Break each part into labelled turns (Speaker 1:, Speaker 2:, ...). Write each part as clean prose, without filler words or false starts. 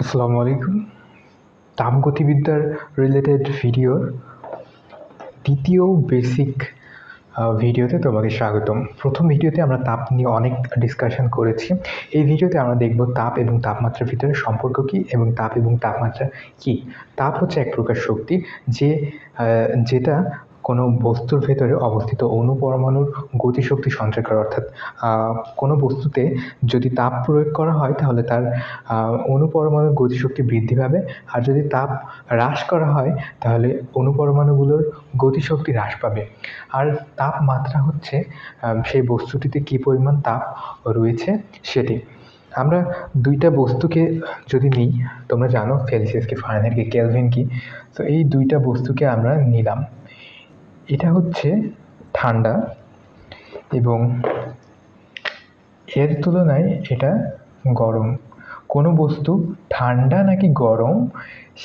Speaker 1: আসসালামু আলাইকুম। তাপগতিবিদ্যার রিলেটেড ভিডিওর দ্বিতীয় বেসিক ভিডিওতে তোমাকে স্বাগতম। প্রথম ভিডিওতে আমরা তাপ নিয়ে অনেক ডিসকাশন করেছি। এই ভিডিওতে আমরা দেখব তাপ এবং তাপমাত্রার ভিতরে সম্পর্ক কী এবং তাপ এবং তাপমাত্রা কী। তাপ হচ্ছে এক প্রকার শক্তি যেটা কোনো বস্তুর ভেতরে অবস্থিত অণু পরমাণুর গতিশক্তি সঞ্চয় করে। অর্থাৎ কোনো বস্তুতে যদি তাপ প্রয়োগ করা হয় তাহলে তার অণু পরমাণুর গতিশক্তি বৃদ্ধি পাবে, আর যদি তাপ হ্রাস করা হয় তাহলে অণু পরমাণুগুলোর গতিশক্তি হ্রাস পাবে। আর তাপমাত্রা হচ্ছে সেই বস্তুটিতে কী পরিমাণ তাপ রয়েছে সেটি। আমরা দুইটা বস্তুকে যদি নিই, তোমরা জানো সেলসিয়াস কি, ফারেনহাইট কি, কেলভিন কি। তো এই দুইটা বস্তুকে আমরা নিলাম। এটা হচ্ছে ঠান্ডা এবং এর তুলনায় এটা গরম। কোনো বস্তু ঠান্ডা নাকি গরম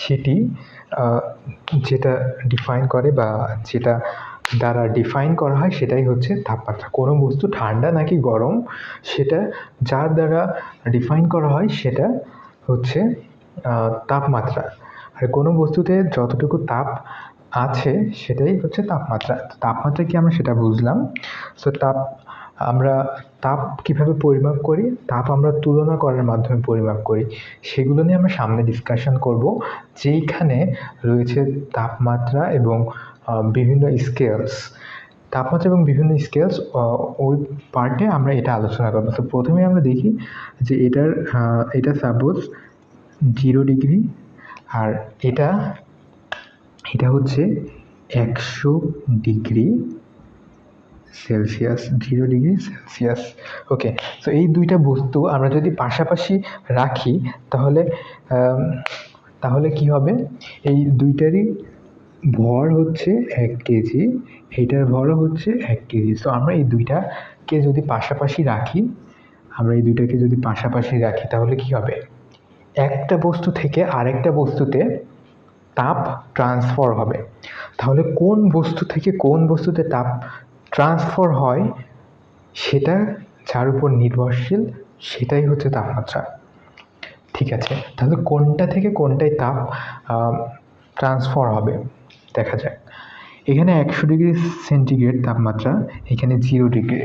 Speaker 1: সেটি যেটা ডিফাইন করে বা যেটা দ্বারা ডিফাইন করা হয় সেটাই হচ্ছে তাপমাত্রা। কোনো বস্তু ঠান্ডা নাকি গরম সেটা যার দ্বারা ডিফাইন করা হয় সেটা হচ্ছে তাপমাত্রা। আর কোনো বস্তুতে যতটুকু তাপ আছে সেটাই হচ্ছে তাপমাত্রা। তাপমাত্রা কি আমরা সেটা বুঝলাম। সো আমরা তাপ কীভাবে পরিমাপ করি? তাপ আমরা তুলনা করার মাধ্যমে পরিমাপ করি। সেগুলো নিয়ে আমরা সামনে ডিসকাশন করব, যেইখানে রয়েছে তাপমাত্রা এবং বিভিন্ন স্কেলস। তাপমাত্রা এবং বিভিন্ন স্কেলস ওই পার্টে আমরা এটা আলোচনা করব। তো প্রথমে আমরা দেখি যে এটা সাপোজ 0 ডিগ্রি, আর এটা হচ্ছে 100 ডিগ্রি সেলসিয়াস, 0 ডিগ্রি সেলসিয়াস। ওকে, তো এই দুইটা বস্তু আমরা যদি পাশাপাশি রাখি তাহলে কি হবে? এই দুইটারই ভর হচ্ছে 1 কেজি, এইটার ভরও হচ্ছে 1 কেজি। তো আমরা এই দুইটাকে যদি পাশাপাশি রাখি তাহলে কি হবে? একটা বস্তু থেকে আরেকটা বস্তুতে তাপ ট্রান্সফার হবে। তাহলে কোন বস্তু থেকে কোন বস্তুতে তাপ ট্রান্সফার হয় সেটা যার উপর নির্ভরশীল সেটাই হচ্ছে তাপমাত্রা। ঠিক আছে, তাহলে কোনটা থেকে কোনটায় তাপ ট্রান্সফার হবে দেখা যাক। এখানে 100 ডিগ্রি সেন্টিগ্রেড তাপমাত্রা, এখানে 0 ডিগ্রি,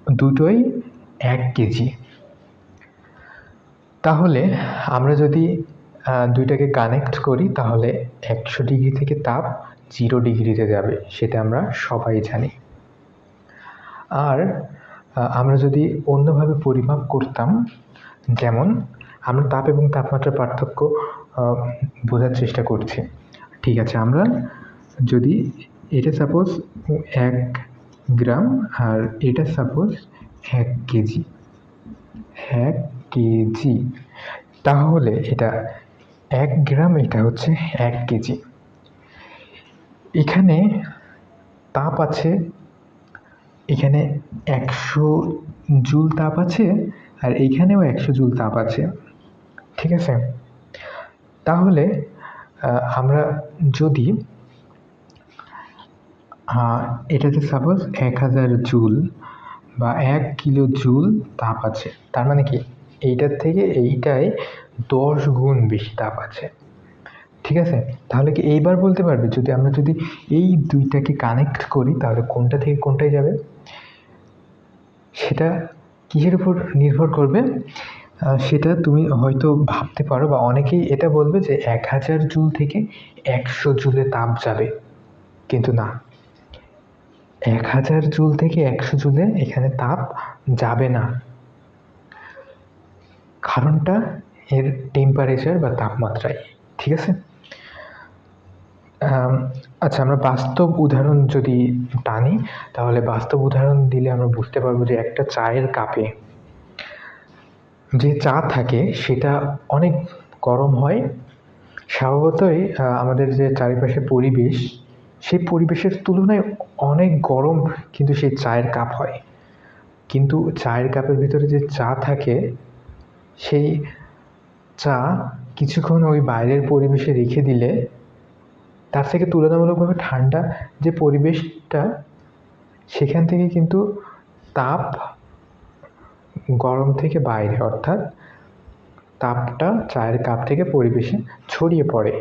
Speaker 1: দুটোই 1 কেজি। তাহলে আমরা যদি দুইটাকে কানেক্ট করি তাহলে 100 ডিগ্রি থেকে তাপ 0 ডিগ্রিতে যাবে, সেটা আমরা সবাই জানি। আর আমরা যদি অন্যভাবে পরিমাপ করতাম, যেমন আমরা তাপ এবং তাপমাত্রার পার্থক্য বোঝার চেষ্টা করছি। ঠিক আছে, আমরা যদি এটা সাপোজ 1 গ্রাম আর এটা সাপোজ 1 কেজি, তাহলে এটা 1 গ্রাম, এটা হচ্ছে 1 কেজি। এখানে তাপ আছে, এখানে 100 জুল তাপ আছে, আর এইখানেও 100 জুল তাপ আছে। ঠিক আছে, তাহলে আমরা যদি এটাতে সাপোজ 1000 জুল বা 1 কিলো জুল তাপ আছে, তার মানে কি এইটার থেকে এইটায় 10 গুণ বেশি তাপ আছে। ঠিক আছে, তাহলে কি এইবার বলতে পারবে যদি আমরা এই দুইটাকে কানেক্ট করি তাহলে কোনটা থেকে কোনটায় যাবে? সেটা কিসের উপর নির্ভর করবে? সেটা তুমি হয়তো ভাবতে পারো বা অনেকেই এটা বলবে যে 1000 জুল থেকে 100 জুলে তাপ যাবে, কিন্তু না, 1000 জুল থেকে 100 জুলে এখানে তাপ যাবে না। কারণটা এর টেম্পারেচার বা তাপমাত্রায়। ঠিক আছে, আচ্ছা, আমরা বাস্তব উদাহরণ যদি টানি তাহলে বাস্তব উদাহরণ দিলে আমরা বুঝতে পারবো যে একটা চায়ের কাপে যে চা থাকে সেটা অনেক গরম হয়। স্বভাবতই আমাদের যে চারিপাশে পরিবেশ, সেই পরিবেশের তুলনায় অনেক গরম কিন্তু সেই চায়ের কাপ হয়। কিন্তু চায়ের কাপের ভিতরে যে চা থাকে সেই চা কিছুক্ষণ ওই বাইরের পরিবেশে রেখে দিলে তার থেকে তুলনামূলকভাবে ঠান্ডা যে পরিবেশটা, সেখান থেকে কিন্তু তাপ গরম থেকে বাইরে, অর্থাৎ তাপটা চায়ের কাপ থেকে পরিবেশে ছড়িয়ে পড়ে।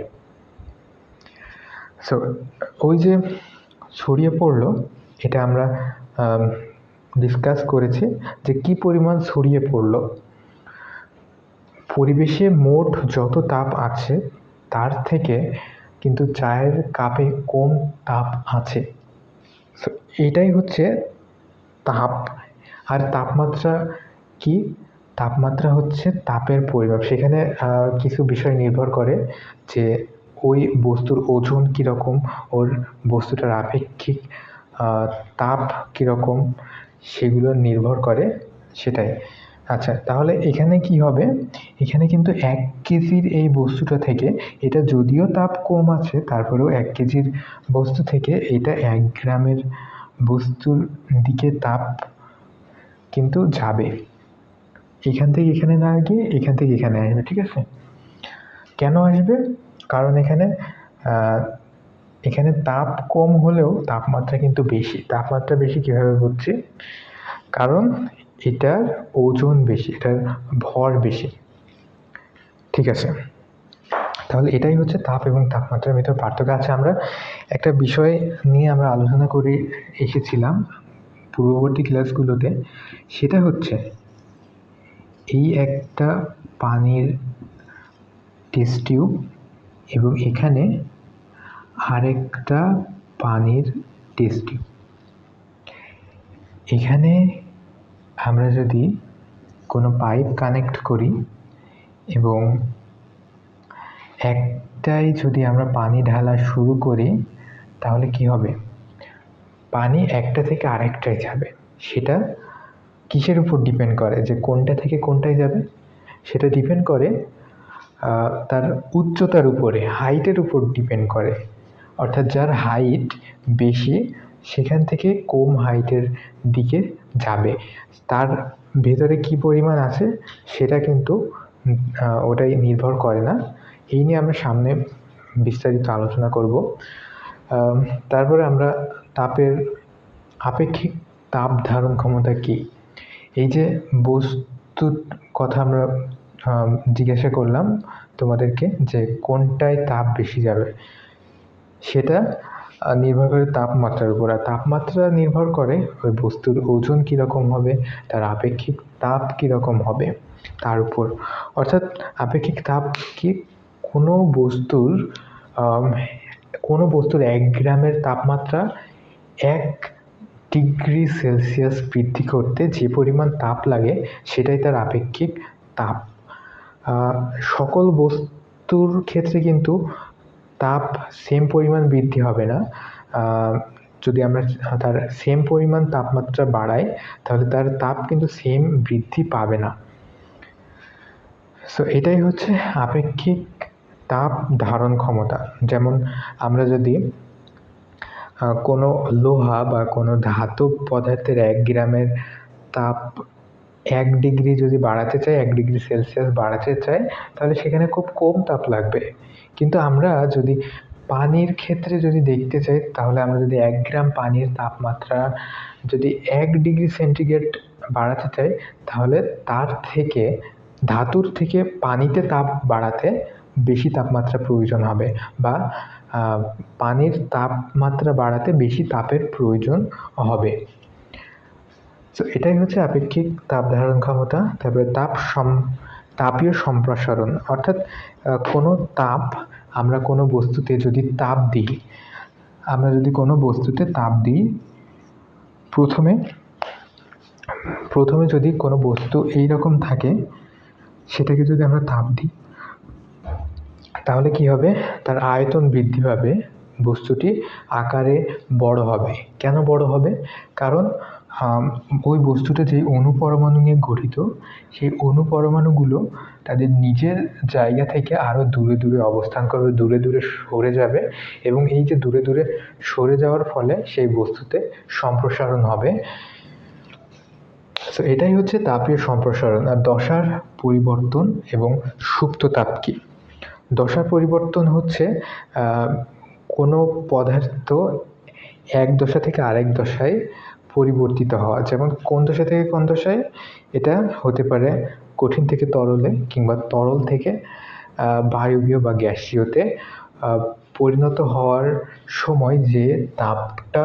Speaker 1: সো ওই যে ছড়িয়ে পড়লো, এটা আমরা ডিসকাস করেছি যে কী পরিমাণ ছড়িয়ে পড়লো। পরিবেশে মোট যত তাপ আছে তার থেকে কিন্তু চায়ের কাপে কম তাপ আছে। সো এটাই হচ্ছে তাপ। আর তাপমাত্রা কি? তাপমাত্রা হচ্ছে তাপের পরিমাপ। সেখানে কিছু বিষয় নির্ভর করে যে ওই বস্তুর ওজন কীরকম, ওর বস্তুটার আপেক্ষিক তাপ কীরকম, সেগুলো নির্ভর করে সেটাই। আচ্ছা, তাহলে এখানে কি হবে? এখানে কিন্তু 1 কেজির এই বস্তুটা থেকে এটা যদিও তাপ কম আছে, তারপরেও 1 কেজির বস্তু থেকে এটা 1 গ্রামের বস্তুর দিকে তাপ কিন্তু যাবে। এখান থেকে এখানে না গিয়ে এখান থেকে এখানে আসবে, ঠিক আছে? কেন আসবে? কারণ এখানে তাপ কম হলেও তাপমাত্রা কিন্তু বেশি। তাপমাত্রা বেশি কীভাবে বুঝছি? কারণ এটার ওজন বেশি, এটার ভর বেশি, ঠিক আছে? তাহলে এটাই হচ্ছে তাপ এবং তাপমাত্রার ভিতর পার্থক্য। আচ্ছা, আমরা একটা বিষয় নিয়ে আমরা আলোচনা করে এসেছিলাম পূর্ববর্তী ক্লাসগুলোতে, সেটা হচ্ছে এই একটা পানির টেস্ট টিউব এবং এখানে আরেকটা পানির টেস্ট টিউব। এখানে আমরা যদি কোনো পাইপ কানেক্ট করি এবং একটাই যদি আমরা পানি ঢালা শুরু করি, তাহলে কি হবে? পানি একটা থেকে আরেকটায় যাবে। সেটা কিসের উপর ডিপেন্ড করে যে কোনটা থেকে কোনটায় যাবে? সেটা ডিপেন্ড করে তার উচ্চতার উপরে, হাইটের উপর ডিপেন্ড করে। অর্থাৎ যার হাইট বেশি সেখান থেকে কম হাইটের দিকে যাবে। তার ভেতরে কী পরিমাণ আছে সেটা কিন্তু ওটাই নির্ভর করে না। এই নিয়ে আমরা সামনে বিস্তারিত আলোচনা করব। তারপরে আমরা তাপের আপেক্ষিক তাপ ধারণ ক্ষমতা কী? এই যে বস্তুর কথা আমরা জিজ্ঞাসা করলাম তোমাদেরকে যে কোনটায় তাপ বেশি যাবে, সেটা নির্ভর করে তাপমাত্রার উপর। আর তাপমাত্রা নির্ভর করে ওই বস্তুর ওজন কীরকম হবে, তার আপেক্ষিক তাপ কীরকম হবে তার উপর। অর্থাৎ আপেক্ষিক তাপ কি? কোনো বস্তুর 1 গ্রামের তাপমাত্রা 1 ডিগ্রি সেলসিয়াস বৃদ্ধি করতে যে পরিমাণ তাপ লাগে সেটাই তার আপেক্ষিক তাপ। সকল বস্তুর ক্ষেত্রে কিন্তু তাপ সেম পরিমাণ বৃদ্ধি হবে না। যদি আমরা তার সেম পরিমাণ তাপমাত্রা বাড়াই তাহলে তার তাপ কিন্তু সেম বৃদ্ধি পাবে না। সো এটাই হচ্ছে আপেক্ষিক তাপ ধারণ ক্ষমতা। যেমন আমরা যদি কোনো লোহা বা কোনো ধাতব পদার্থের 1 গ্রামের তাপ 1 ডিগ্রি যদি বাড়াতে চাই, 1 ডিগ্রি সেলসিয়াস বাড়াতে চাই, তাহলে সেখানে খুব কম তাপ লাগবে। কিন্তু আমরা যদি পানির ক্ষেত্রে যদি দেখতে চাই, তাহলে আমরা যদি 1 গ্রাম পানির তাপমাত্রা যদি 1 ডিগ্রি সেন্টিগ্রেড বাড়াতে চাই, তাহলে তার থেকে ধাতুর থেকে পানিতে তাপ বাড়াতে বেশি তাপমাত্রা প্রয়োজন হবে, বা পানির তাপমাত্রা বাড়াতে বেশি তাপের প্রয়োজন হবে। তো এটাই হচ্ছে আপেক্ষিক তাপ ধারণ ক্ষমতা। তারপরে তাপীয় সম্প্রসারণ, অর্থাৎ কোনো তাপ আমরা কোনো বস্তুতে যদি তাপ দিই, প্রথমে যদি কোনো বস্তু এইরকম থাকে, সেটাকে যদি আমরা তাপ দিই তাহলে কি হবে? তার আয়তন বৃদ্ধি পাবে, বস্তুটি আকারে বড় হবে। কেন বড় হবে? কারণ ওই বস্তুটা যেই অণুপরমাণু নিয়ে গঠিত, সেই অণুপরমাণুগুলো তাদের নিজের জায়গা থেকে আরও দূরে দূরে অবস্থান করবে, দূরে দূরে সরে যাবে, এবং এই যে দূরে দূরে সরে যাওয়ার ফলে সেই বস্তুতে সম্প্রসারণ হবে। তো এটাই হচ্ছে তাপীয় সম্প্রসারণ। আর দশার পরিবর্তন এবং সুপ্ত তাপ কী? দশার পরিবর্তন হচ্ছে কোনো পদার্থ এক দশা থেকে আরেক দশায় পরিবর্তিত হওয়া। যেমন কোন দশা থেকে কোন দশায়? এটা হতে পারে কঠিন থেকে তরলে কিংবা তরল থেকে বায়বীয় বা গ্যাসীয়তে পরিণত হওয়ার সময় যে তাপটা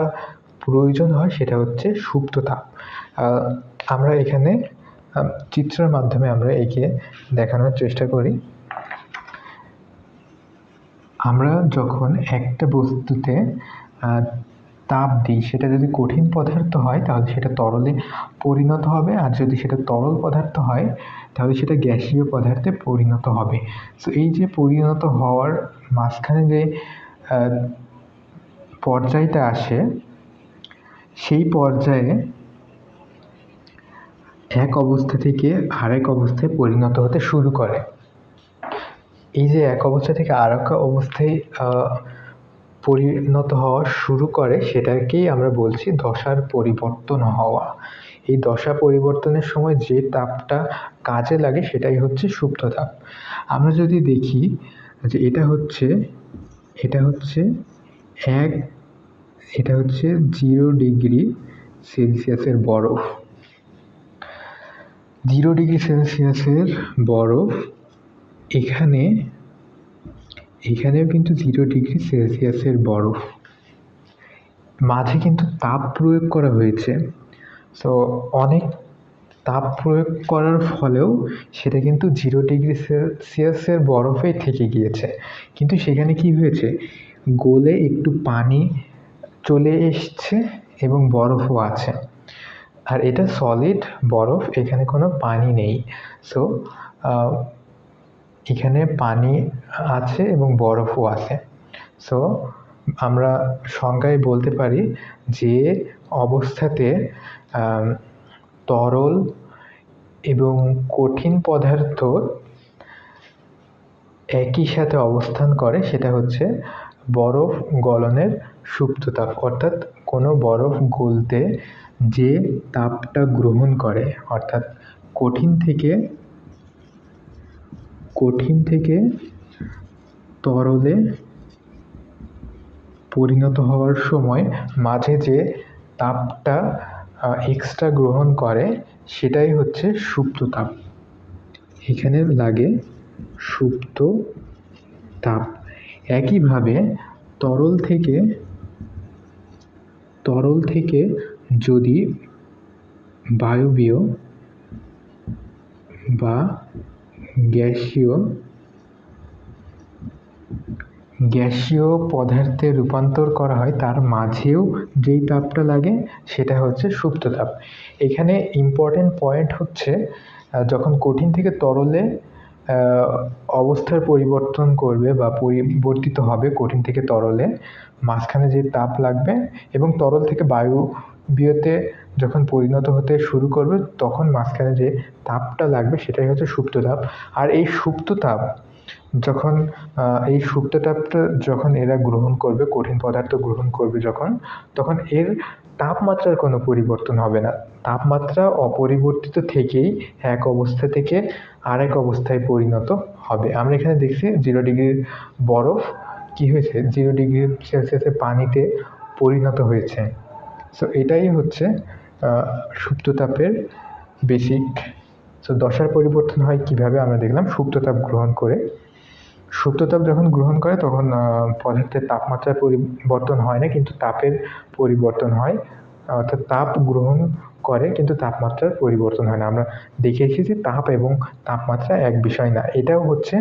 Speaker 1: প্রয়োজন হয় সেটা হচ্ছে সুপ্ত তাপ। আমরা এখানে চিত্রের মাধ্যমে আমরা একে দেখানোর চেষ্টা করি। আমরা যখন একটা বস্তুতে তাপ দিই, সেটা যদি কঠিন পদার্থ হয় তাহলে সেটা তরলে পরিণত হবে, আর যদি সেটা তরল পদার্থ হয় তাহলে সেটা গ্যাসীয় পদার্থে পরিণত হবে। সো এই যে পরিণত হওয়ার মাঝখানে যে পর্যায়টা আসে, সেই পর্যায়ে এক অবস্থা থেকে আরেক অবস্থায় পরিণত হতে শুরু করে। এই যে এক অবস্থা থেকে আরেক অবস্থায় পরিণত হওয়া শুরু করে সেটাকেই আমরা বলছি দশার পরিবর্তন হওয়া। এই দশা পরিবর্তনের সময় যে তাপটা কাজে লাগে সেটাই হচ্ছে সুপ্ত তাপ। আমরা যদি দেখি যে এটা হচ্ছে 0 ডিগ্রি সেলসিয়াসের বরফ। 0 ডিগ্রি সেলসিয়াসের বরফ এখানেও কিন্তু 0 ডিগ্রি সেলসিয়াসের বরফ। মাঝে কিন্তু তাপ প্রয়োগ করা হয়েছে। সো অনেক তাপ প্রয়োগ করার ফলেও সেটা কিন্তু 0 ডিগ্রি সেলসিয়াসের বরফেই থেকে গিয়েছে। কিন্তু সেখানে কি হয়েছে, গলে একটু পানি চলে এসছে এবং বরফও আছে। আর এটা সলিড বরফ, এখানে কোনো পানি নেই। সো এখানে পানি আছে এবং বরফও আছে। সো আমরা সংজ্ঞায় বলতে পারি যে অবস্থাতে তরল এবং কঠিন পদার্থ একই সাথে অবস্থান করে সেটা হচ্ছে বরফ গলনের সুপ্ত তাপ। অর্থাৎ কোনো বরফ গলতে যে তাপটা গ্রহণ করে, অর্থাৎ কঠিন থেকে তরলে পরিণত হওয়ার সময় মাঝে যে তাপটা এক্সট্রা গ্রহণ করে সেটাই হচ্ছে সুপ্ত তাপ। এখানে লাগে সুপ্ত তাপ। একইভাবে তরল থেকে যদি বায়বীয় বা গ্যাসীয় পদার্থে রূপান্তর করা হয়, তার মাঝেও যেই তাপটা লাগে সেটা হচ্ছে সুপ্ত তাপ। এখানে ইম্পর্টেন্ট পয়েন্ট হচ্ছে যখন কঠিন থেকে তরলে অবস্থার পরিবর্তন করবে বা পরিবর্তিত হবে কঠিন থেকে তরলে, মাঝখানে যে তাপ লাগবে এবং তরল থেকে বায়বীয়তে যখন পরিণত হতে শুরু করবে তখন মাঝখানে যে তাপটা লাগবে সেটাই হচ্ছে সুপ্ত তাপ। আর এই সুপ্ত তাপ যখন এরা গ্রহণ করবে, কঠিন পদার্থ গ্রহণ করবে তখন এর তাপমাত্রার কোনো পরিবর্তন হবে না। তাপমাত্রা অপরিবর্তিত থেকেই এক অবস্থা থেকে আরেক অবস্থায় পরিণত হবে। আমরা এখানে দেখছি 0 ডিগ্রির বরফ কি হয়েছে, 0 ডিগ্রি সেলসিয়াসের পানিতে পরিণত হয়েছে। সো এটাই হচ্ছে সুপ্ত তাপের বেসিক। সো দশার পরিবর্তন হয় কিভাবে আমরা দেখলাম, সুপ্ত তাপ গ্রহণ করে। সুপ্ত তাপ যখন গ্রহণ করে তখন পদার্থের তাপমাত্রার পরিবর্তন হয় না, কিন্তু তাপের পরিবর্তন হয়। অর্থাৎ তাপ গ্রহণ করে কিন্তু তাপমাত্রার পরিবর্তন হয় না। আমরা দেখে এসেছি তাপ এবং তাপমাত্রা এক বিষয় না। এটাও হচ্ছে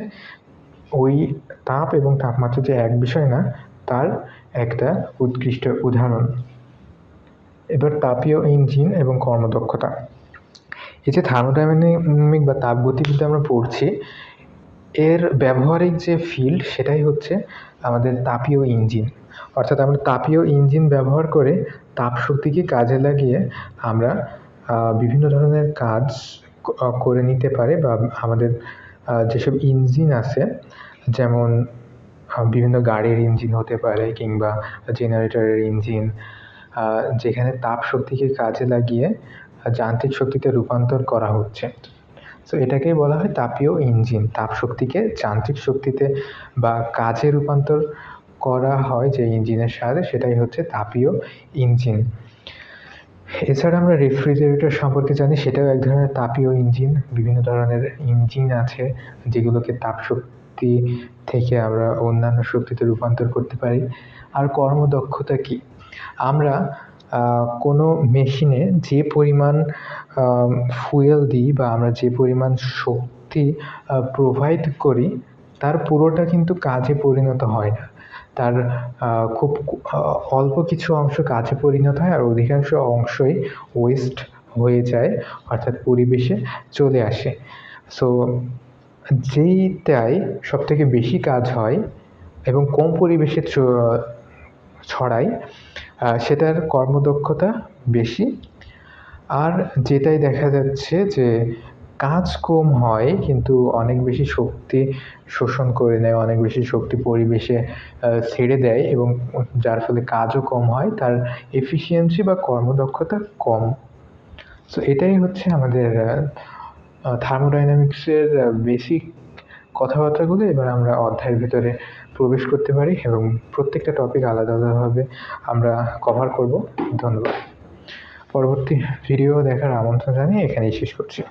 Speaker 1: ওই তাপ এবং তাপমাত্রা যে এক বিষয় না তার একটা উৎকৃষ্ট উদাহরণ। এবার তাপীয় ইঞ্জিন এবং কর্মদক্ষতা। এই যে থার্মোডাইনামিক বা তাপগতিবিদ্যা আমরা পড়ছি, এর ব্যবহারিক যে ফিল্ড সেটাই হচ্ছে আমাদের তাপীয় ইঞ্জিন। অর্থাৎ আমরা তাপীয় ইঞ্জিন ব্যবহার করে তাপ শক্তিকে কাজে লাগিয়ে আমরা বিভিন্ন ধরনের কাজ করে নিতে পারি। বা আমাদের যেসব ইঞ্জিন আছে, যেমন বিভিন্ন গাড়ির ইঞ্জিন হতে পারে কিংবা জেনারেটরের ইঞ্জিন, যেখানে তাপ শক্তিকে কাজে লাগিয়ে যান্ত্রিক শক্তিতে রূপান্তর করা হচ্ছে। সো এটাকেই বলা হয় তাপীয় ইঞ্জিন। তাপ শক্তিকে যান্ত্রিক শক্তিতে বা কাজে রূপান্তর করা হয় যে ইঞ্জিনের সাহায্যে, সেটাই হচ্ছে তাপীয় ইঞ্জিন। এছাড়া আমরা রেফ্রিজারেটর সম্পর্কে জানি, সেটাও এক ধরনের তাপীয় ইঞ্জিন। বিভিন্ন ধরনের ইঞ্জিন আছে যেগুলোকে তাপশক্তি থেকে আমরা অন্যান্য শক্তিতে রূপান্তর করতে পারি। আর কর্মদক্ষতা কি? আমরা কোনো মেশিনে যে পরিমাণ ফুয়েল দিই বা আমরা যে পরিমাণ শক্তি প্রোভাইড করি, তার পুরোটা কিন্তু কাজে পরিণত হয় না। তার খুব অল্প কিছু অংশ কাজে পরিণত হয়, আর অধিকাংশ অংশই ওয়েস্ট হয়ে যায়, অর্থাৎ পরিবেশে চলে আসে। সো যেইটায় সবথেকে বেশি কাজ হয় এবং কম পরিবেশে ছড়ায়, সেটার কর্মদক্ষতা বেশি। আর যেটাই দেখা যাচ্ছে যে কাজ কম হয় কিন্তু অনেক বেশি শক্তি শোষণ করে নেয়, অনেক বেশি শক্তি পরিবেশে ছেড়ে দেয় এবং যার ফলে কাজও কম হয়, তার এফিসিয়েন্সি বা কর্মদক্ষতা কম। সো এটাই হচ্ছে আমাদের থার্মোডাইনামিক্সের বেসিক কথাবার্তাগুলো। এবার আমরা অধ্যায়ের ভিতরে প্রবেশ করতে পারি এবং প্রত্যেকটা টপিক আলাদা আলাদাভাবে আমরা কভার করব। ধন্যবাদ। পরবর্তী ভিডিও দেখার আমন্ত্রণ জানিয়ে এখানেই শেষ করছি।